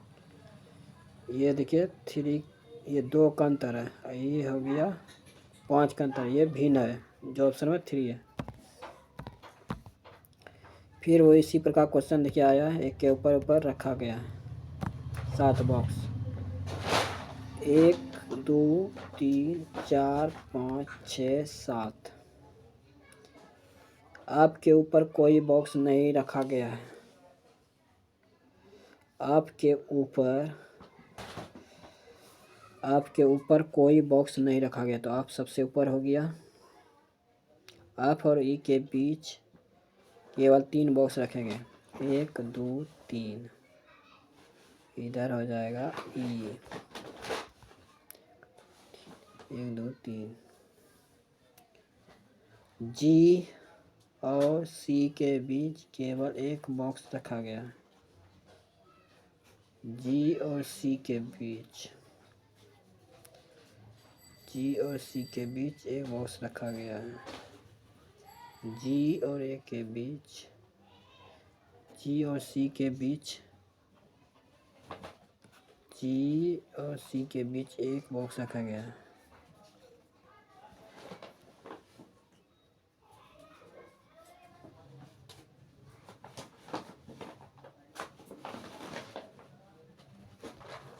ये देखिए 3, ये 2 का अंतर है, ये हो गया 5 का अंतर, ये भिन्न है, जो ऑप्शन में 3 है। फिर वो इसी प्रकार क्वेश्चन देखिए आया है, एक के ऊपर रखा गया है 7 बॉक्स, 1 2 3 4 5 6 7। आपके ऊपर कोई बॉक्स नहीं रखा गया है। आपके ऊपर आपके ऊपर कोई बॉक्स नहीं रखा गया, तो आप सबसे ऊपर हो गया। आप और ई के बीच केवल 3 बॉक्स रखे गए, 1 2 3। इधर हो जाएगा ई, 1 2 3। जी और सी के बीच केवल 1 बॉक्स रखा गया। जी और सी के बीच, जी और सी के बीच 1 बॉक्स रखा गया है। जी और ए के बीच, जी और सी के बीच, जी और सी के बीच 1 बॉक्स रखा गया है।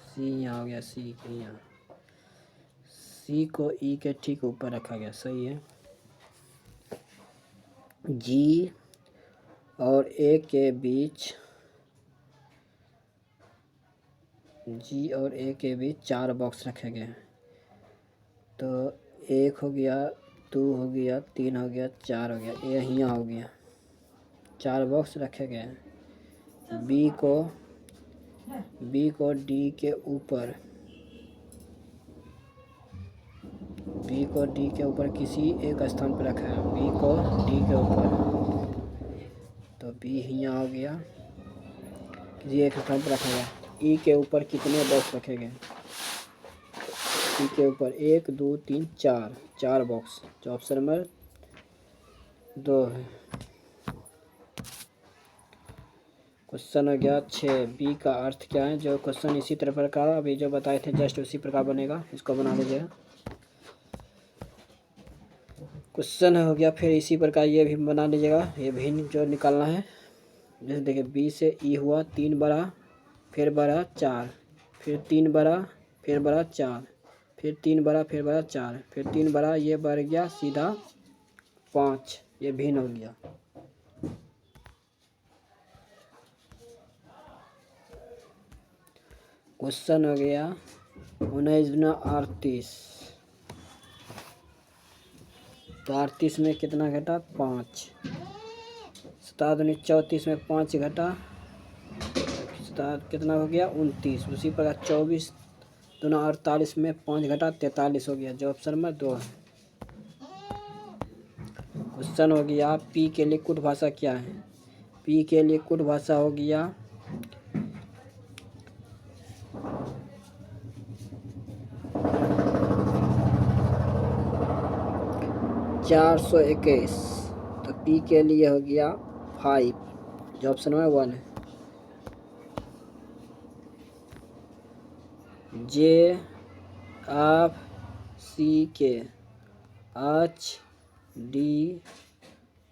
सी यहाँ हो गया, सी के यहाँ, सी को ई के ठीक ऊपर रखा गया, सही है। जी और ए के बीच, जी और ए के बीच 4 बॉक्स रखे गए हैं। तो 1 हो गया, 2 हो गया, 3 हो गया, 4 हो गया, ये यहाँ हो गया। 4 बॉक्स रखे गए हैं। बी को डी के ऊपर, बी को डी के ऊपर किसी एक स्थान पर रखा है। बी को डी के ऊपर, तो बी यहाँ हो गया, किसी एक स्थान पर रखा गया। ई के ऊपर कितने बॉक्स रखे गए? ई के ऊपर 1 2 3 4, 4 बॉक्स, जो ऑप्शन नंबर 2 है। क्वेश्चन हो गया 6, बी का अर्थ क्या है? जो क्वेश्चन इसी तरह प्रकार अभी जो बताए थे जस्ट उसी प्रकार बनेगा, इसको बना लीजिएगा। क्वेश्चन हो गया फिर इसी प्रकार ये भी बना लीजिएगा, ये भी जो निकालना है। जैसे देखिए बी से ई हुआ 3 बड़ा, फिर बड़ा 4, फिर 3 बड़ा, फिर बड़ा 4, फिर 3 बड़ा, फिर बड़ा 4, फिर 3 बड़ा, ये बढ़ गया सीधा 5, ये भिन्न हो गया। क्वेश्चन हो गया 19 दूना 38, तो 38 में कितना घटा? 5। 7 दूनी 34 में 5 घटा, 7 कितना हो गया? 29। उसी प्रकार 24 दूना 48 में 5 घटा 43 हो गया, जो ऑप्शन नंबर 2 है। क्वेश्चन हो गया पी के लिक्विड भाषा क्या है? पी के लिक्विड भाषा हो गया 421, तो पी के लिए हो गया 5, जो ऑप्शन नंबर 1 है। जे एफ सी के एच डी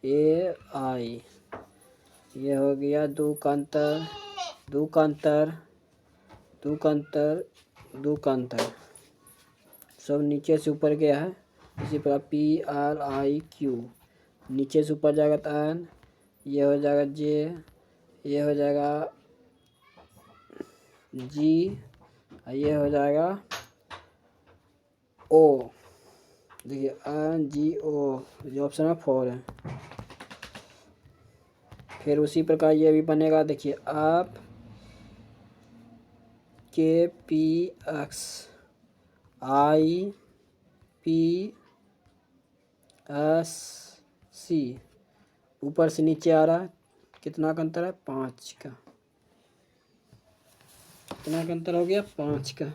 ए आई, ये हो गया 2 का अंतर, 2 का अंतर, 2 का अंतर, 2 का अंतर, सब नीचे से ऊपर गया है। इसी प्रकार पी आर आई क्यू, नीचे से ऊपर जाएगा तो एन, ये हो जाएगा जे, ये हो जाएगा जी, ये हो जाएगा ओ। देखिए एन जी ओ, जो ऑप्शन है 4 है। फिर उसी प्रकार ये भी बनेगा, देखिए आप के P X I P S C, ऊपर से नीचे आ रहा है, कितना का अंतर है? 5 का। कितना का अंतर हो गया? 5 का।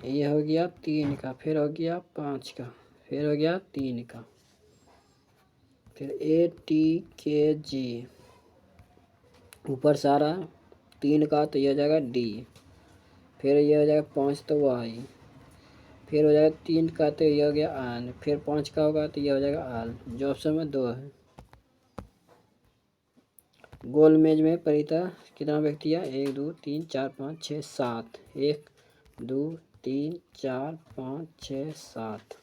ये हो गया 3 का, फिर हो गया 5 का, फिर हो गया 3 का। फिर ए टी के जी, ऊपर से आ रहा है 3 का, तो ये हो जाएगा डी, फिर ये हो जाएगा 5 तो वाई, फिर हो जाएगा 3 का, तो ये हो गया आन, फिर 5 का होगा तो ये हो जाएगा आल, जो ऑप्शन में 2 है। गोल मेज में परिता कितना व्यक्ति है? 1 2 3 4 5 6 7, 1 2 3 4 5 6 7।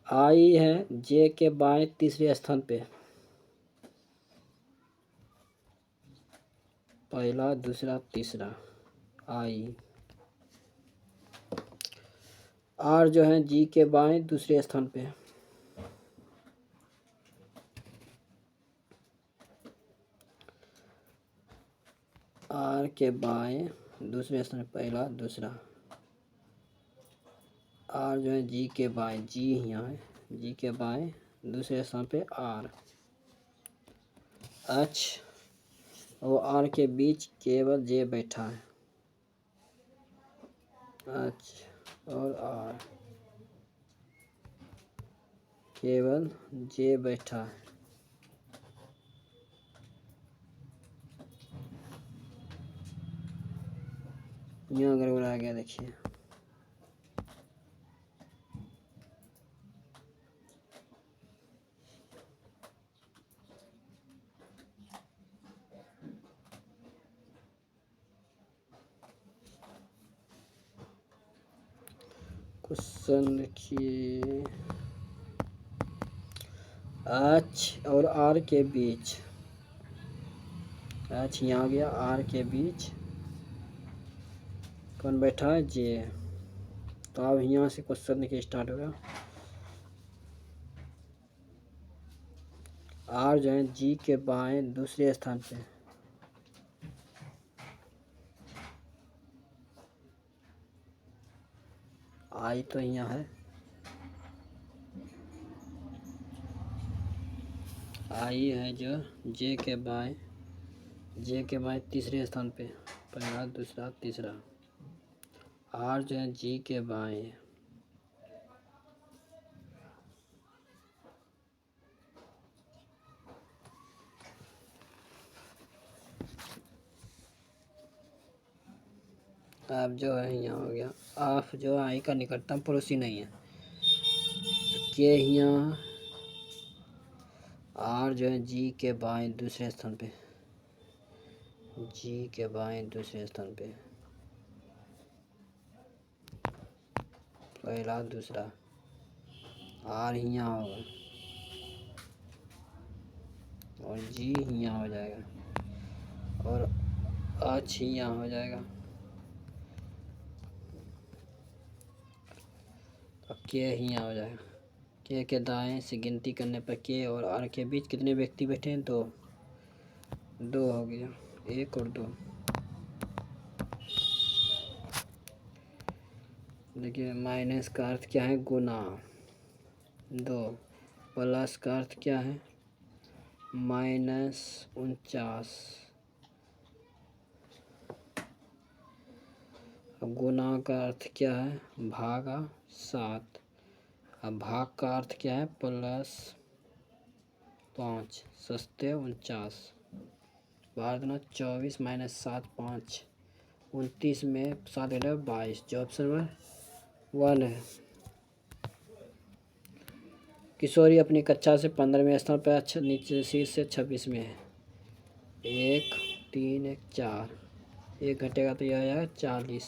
आई है जे के बाएं तीसरे स्थान पे, पहला दूसरा तीसरा आई। आर जो है जी के बाएं दूसरे स्थान पे। आर के बाएं दूसरे स्थान पे पहला दूसरा। आर जो है जी के बाएं, जी यहाँ है, जी के बाएं दूसरे स्थान पे आर। एच और आर के बीच केवल जे बैठा है। एच और आर केवल जे बैठा है। यहाँ गड़बड़ा गया देखिए। क्वेश्चन लिखिए। एच और आर के बीच, एच यहाँ आ गया, आर के बीच कौन बैठा है? जे। तो अब यहाँ से क्वेश्चन देखिए स्टार्ट होगा। आर जो है जी के बाएं दूसरे स्थान पे। आई तो यहाँ है, आई है जो जे के बाएं, जे के बाएं तीसरे स्थान पे, पहला दूसरा तीसरा। आर जो है जी के बाएं, अब जो है यहाँ हो गया। आफ जो आई का निकटतम पड़ोसी नहीं है, तो के यहाँ आर जो है जी के बाएं दूसरे स्थान पे, जी के बाएं दूसरे स्थान पे, पहला दूसरा। आर यहाँ होगा और जी यहाँ हो जाएगा और एच यहाँ हो जाएगा। अब के यहाँ हो जाएगा। के दाएं से गिनती करने पर के और आर के बीच कितने व्यक्ति बैठे हैं? दो। दो हो गया, एक और दो। देखिए माइनस का अर्थ क्या है? गुना। दो प्लस का अर्थ क्या है? -49। अब गुना का अर्थ क्या है? भागा 7। अब भाग का अर्थ क्या है? +5 सस्ते 49। बाहर देना 24 - 7 5 29 में 7 22। जो ऑप्शन नंबर 1 है। किशोरी अपनी कक्षा से 15वें स्थान पर, अच्छा नीचे शीर्ष से 26 में है। 1 3 1 4, 1 घटेगा तो यह आ जाएगा 40।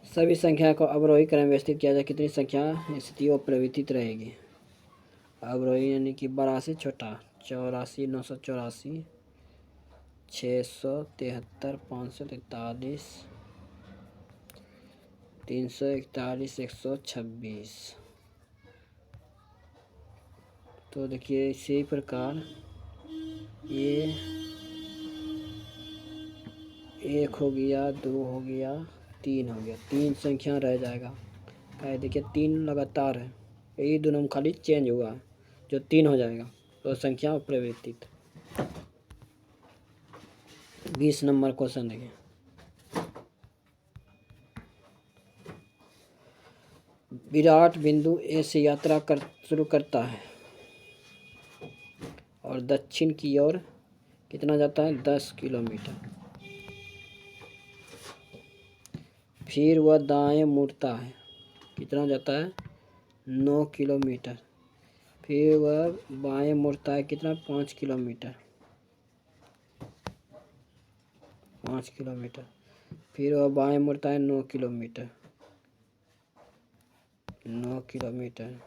सभी संख्या को अवरोही क्रम में व्यवस्थित किया जाए, कितनी संख्या स्थितियों परिवर्तित रहेगी? अवरोही यानी कि बड़ा से छोटा। 84 984, 673 543, 341 126। तो देखिए इसी प्रकार ये 1 हो गया, 2 हो गया, 3 हो गया, 3 संख्या रह जाएगा। क्या देखिए 3 लगातार है, यही दोनों में खाली चेंज हुआ जो 3 हो जाएगा। तो संख्या परिवर्तित। 20 नंबर क्वेश्चन देखिए। विराट बिंदु ए से यात्रा शुरू करता है और दक्षिण की ओर कितना जाता है? 10 किलोमीटर। फिर वह दाएं मुड़ता है, कितना जाता है? 9 किलोमीटर। फिर वह बाएं मुड़ता है, कितना? 5 किलोमीटर। 5 किलोमीटर। फिर वह बाएं मुड़ता है 9 किलोमीटर। 9 किलोमीटर।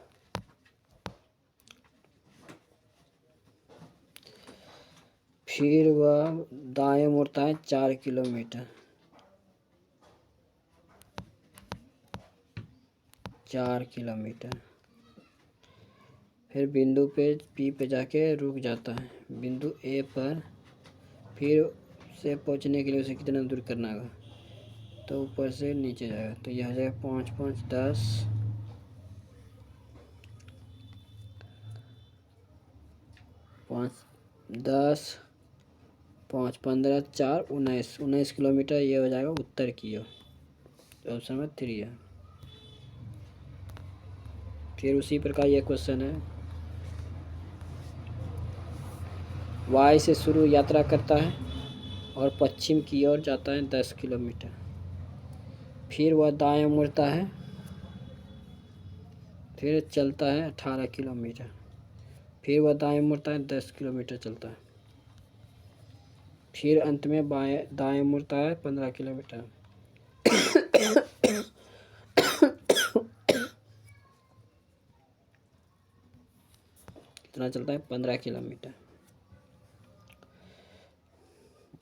फिर वह दाएं मुड़ता है 4 किलोमीटर। 4 किलोमीटर। फिर बिंदु पे पी पे जाके रुक जाता है बिंदु ए पर। फिर से पहुंचने के लिए उसे कितना दूर करना होगा? तो ऊपर से नीचे जाएगा, तो यह हो जाएगा 5 5 10, 5 10, 5 15 4 19 19 किलोमीटर। ये हो जाएगा उत्तर की ओर। तो ऑप्शन नंबर 3 है। फिर उसी प्रकार यह क्वेश्चन है, वाई से शुरू यात्रा करता है और पश्चिम की ओर जाता है 10 किलोमीटर। फिर वह दाएं मुड़ता है, फिर चलता है 18 किलोमीटर। फिर वह दाएं मुड़ता है 10 किलोमीटर चलता है। फिर अंत में बाएं दाएं मुड़ता है 15 किलोमीटर। कितना चलता है? 15 किलोमीटर।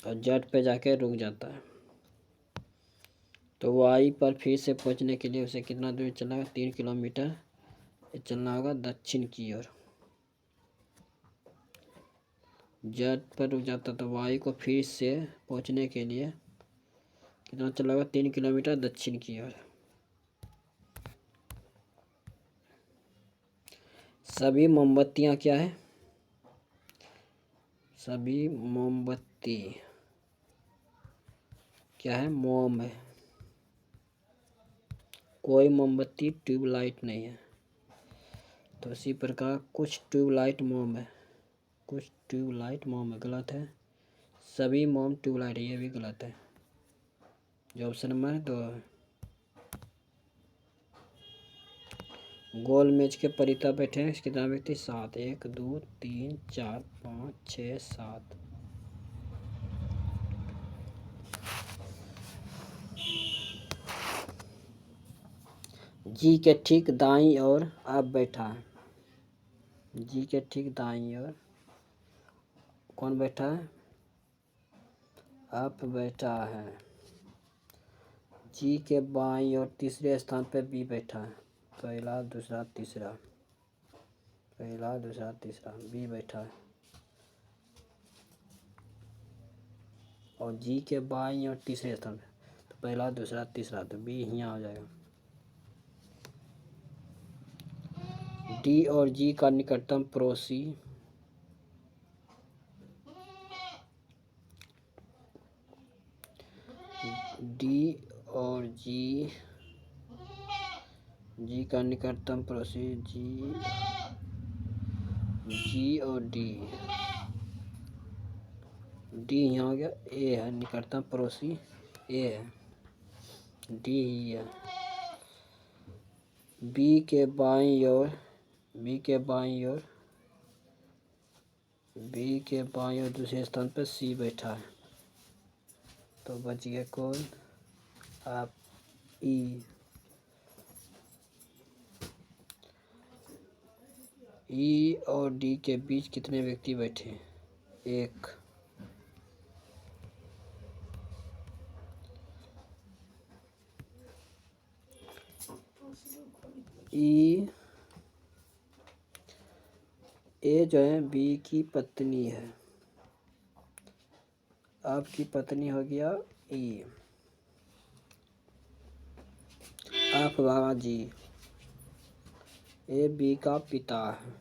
और जट पे जाके रुक जाता है। तो वाई पर फिर से पहुंचने के लिए उसे कितना दूर चलना होगा? 3 किलोमीटर चलना होगा दक्षिण की ओर। जट पर रुक जाता, तो वाई को फिर से पहुंचने के लिए कितना चलना होगा? 3 किलोमीटर दक्षिण की ओर। सभी मोमबत्तियां क्या है? सभी मोमबत्ती क्या है? मोम है। कोई मोमबत्ती ट्यूबलाइट नहीं है। तो इसी प्रकार कुछ ट्यूबलाइट मोम है, कुछ ट्यूबलाइट मोम है। गलत है। सभी मोम ट्यूबलाइट है, ये भी गलत है। जो ऑप्शन नंबर 2 है। गोल मेज के परितः बैठे हैं कितना व्यक्ति? 7। 1 2 3 4 5 6 7। जी के ठीक दाईं ओर आप बैठा है। जी के ठीक दाईं ओर कौन बैठा है? आप बैठा है। जी के बाईं ओर तीसरे स्थान पर बी बैठा है। पहला दूसरा तीसरा, पहला दूसरा तीसरा बी बैठा है। और जी के बाईं ओर तीसरे स्थान पे, तो पहला दूसरा तीसरा, तो बी यहाँ हो जाएगा। डी और जी का निकटतम पड़ोसी डी और जी का निकटतम पड़ोसी जी और डी यहाँ हो गया। ए है निकटतम पड़ोसी, ए है, डी ही है। बी के बाईं ओर दूसरे स्थान पर सी बैठा है। तो बच गया कौन? आप ई। ई और डी के बीच कितने व्यक्ति बैठे हैं? 1। ई ए जो है बी की पत्नी है। आपकी पत्नी हो गया ई। आप बाबा जी। ए बी का पिता है।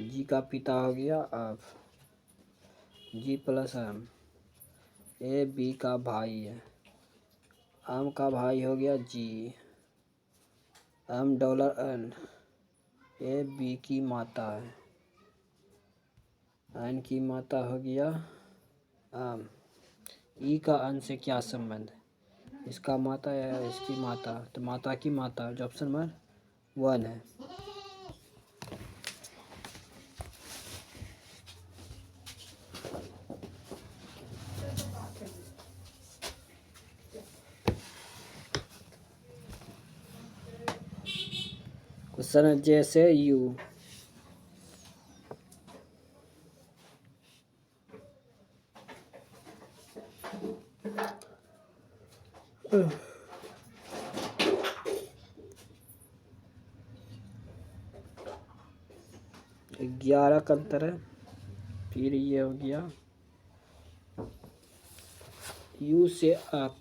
जी का पिता हो गया आप। G plus M. A B का भाई है। एम का भाई हो गया जी। M dollar N. A B की माता है। एन की माता हो गया एम। ई का एन से क्या संबंध है? इसका माता या इसकी माता? तो माता की माता, जो ऑप्शन नंबर 1 है। क्वेश्चन है जैसे यू ग्यारह का अंतर है। फिर ये हो गया यू से आप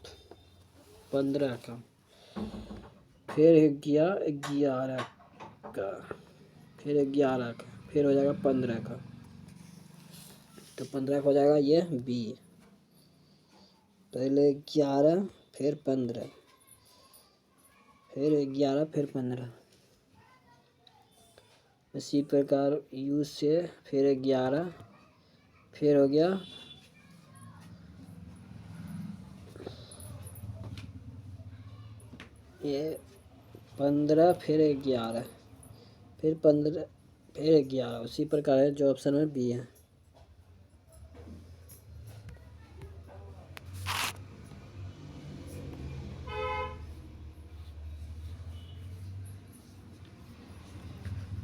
15 का, फिर गया 11 का, फिर 11 का, फिर हो जाएगा 15 का। तो 15 का हो जाएगा ये बी। पहले 11 फिर 15, फिर 11 फिर 15। इसी प्रकार यू से फिर 11, फिर हो गया ये 15 फिर 11, फिर 15 फिर 11। उसी प्रकार है जो ऑप्शन में बी है।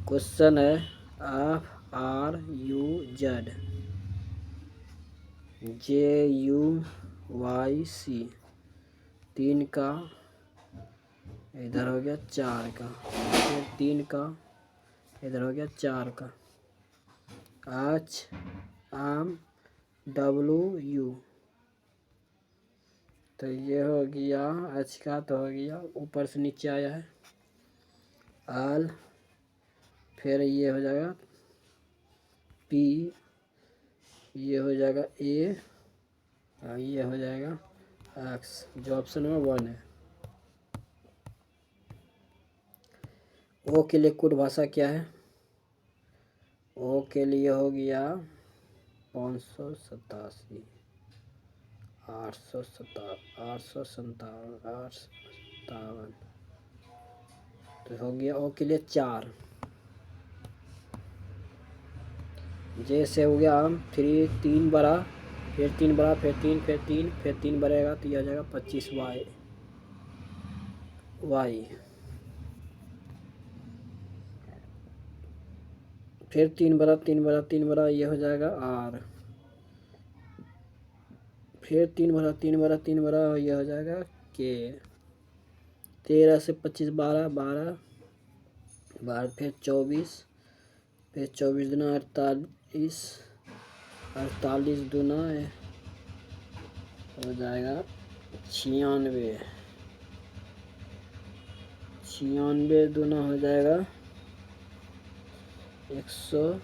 क्वेश्चन है FRUZ JUYC 3 का, इधर हो गया 4 का, फिर 3 का, इधर हो गया 4 का। HMWU, तो ये हो गया H का, तो हो गया ऊपर से नीचे आया है आल, फिर ये हो जाएगा P, ये हो जाएगा A, और ये हो जाएगा X, जो ऑप्शन में 1 है। ओ के लिए कोड भाषा क्या है? ओ के लिए हो गया 587, 857, तो हो गया ओ के लिए 4। जैसे हो गया 3 बड़ा, फिर 3 बड़ा, फिर 3, फिर 3, फिर 3 बढ़ेगा, तो यह हो जाएगा 25Y। फिर 3 बड़ा, 3 बड़ा, 3 बड़ा, ये हो जाएगा R। फिर 3 बड़ा, 3 बड़ा, 3 बड़ा, ये हो जाएगा K। 13 से 25 12, 12, फिर 24, फिर 24 दूना 48, 48 दूना हो जाएगा 96, 96 दूना हो जाएगा 192,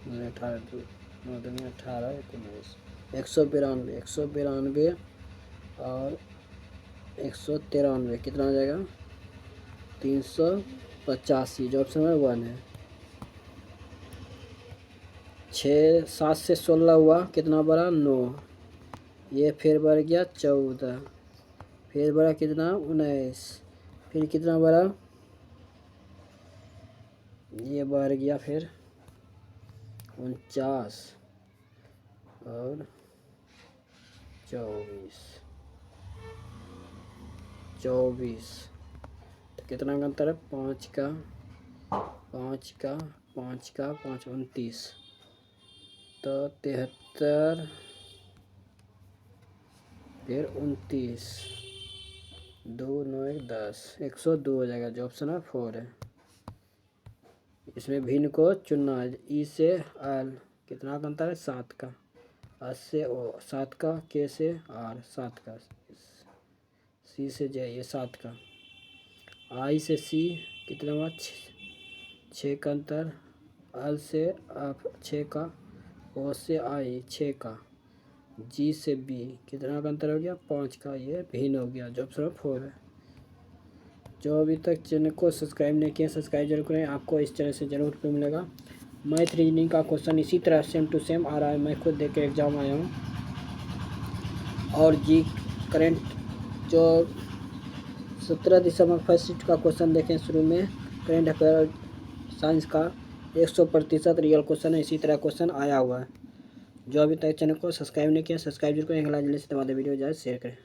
182। अठारह 192, 192 और 193, कितना हो जाएगा 385, जो ऑप्शन में 1 है। 7 से 16 हुआ, कितना बढ़ा 9, ये फिर बढ़ गया 14, फिर बढ़ा कितना 19, फिर कितना बढ़ा, ये बढ़ गया फिर 49 और 24, तो कितना का अंतर है 5 का, 5 का, 5 का, 5 29, तो 73, फिर 29, 2 9 1 10, 102 हो जाएगा, जो ऑप्शन है 4 है। इसमें भिन्न को चुनना है। ई से एल कितना का अंतर है 7 का, एस से ओ 7 का, के से आर 7 का, सी से जे ये 7 का, आई से सी कितना हुआ 6 का अंतर, एल से एफ 6 का, ओ से आई 6 का, जी से बी कितना का अंतर हो गया 5 का, ये भिन्न हो गया, जो ऑप्शन 4 है। जो अभी तक चैनल को सब्सक्राइब नहीं किया सब्सक्राइब जरूर करें, आपको इस चैनल से जरूर मिलेगा। मैथ रीजनिंग का क्वेश्चन इसी तरह सेम टू सेम आ रहा है, मैं खुद देख के एग्जाम आया हूँ। और जी करेंट जो 17 दिसंबर फर्स्ट शिफ्ट का क्वेश्चन देखें शुरू में, करेंट अफेयर साइंस का 100% रियल क्वेश्चन है, इसी तरह क्वेश्चन आया हुआ है। जो अभी तक चैनल को सब्सक्राइब नहीं किया सब्सक्राइब जरूर करें, जल्दी से दबा दे, वीडियो जाए शेयर करें।